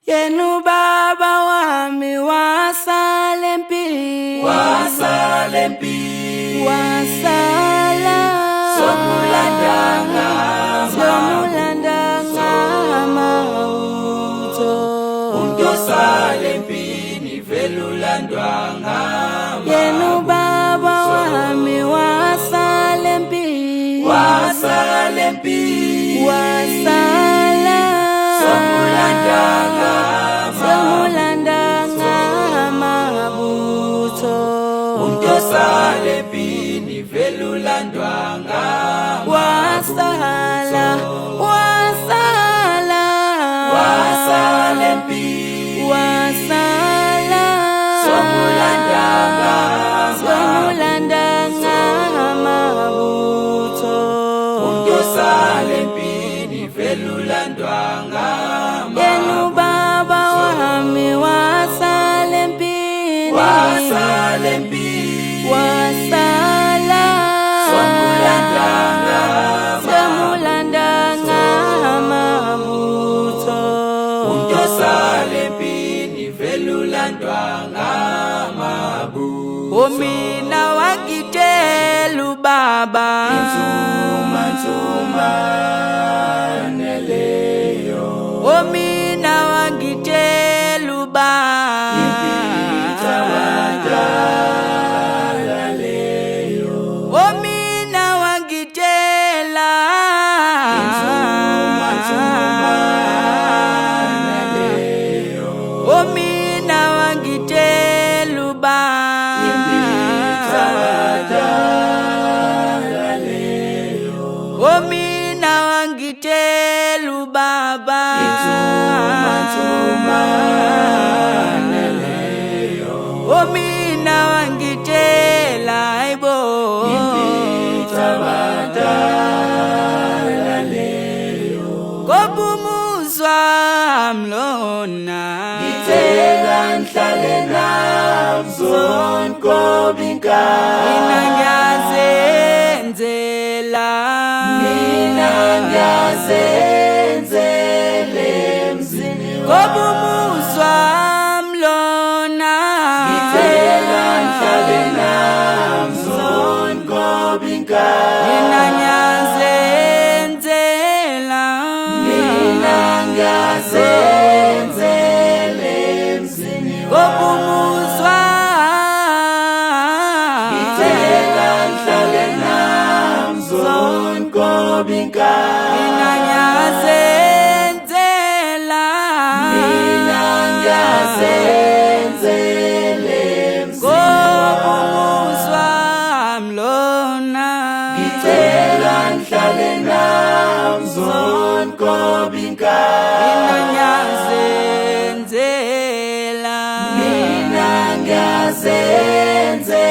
Yenu baba wami wasala empini, wasala somulandanga mauto untosala empini velulandwanga Yenu baba wami wasala empini, wasala somulandanga mabuto untosala empini velulandwanga wasala empini wasala somulandanga mabuto untosala empini velulandwanga Yenu baba wami wasala empini, wasala empini wasala somulandanga mabuto untosala empini velulandwanga mabu Omina wakitelu baba Nzuma neleyo Omina wakitelu baba Impita wadala leyo Omina wakitela Nzuma neleyo Omina wakitelu baba Impita wadala leyo Omina wakitelu baba Nzuma neleyo Omina wakitela ibo Impita wadala leyo Kobumuzwa mlona Ngitheka ngihlale namzon kobinka Mina ngiyazenzela Mina ngiyazenzele emzini Kobumuzwa mlona Ngitheka ngihlale namzon kobinka Mina ngiyazenzela Mina ngiyazenzele emzini Kobumuzwa Ngitheka ngihlale namzon kobinka Mina ngiyazenzela Mina ngiyazenzele Kobumuzwa mlona Ngitheka ngihlale namzon kobinka Mina ngiyazenzela Mina ngiyazenzele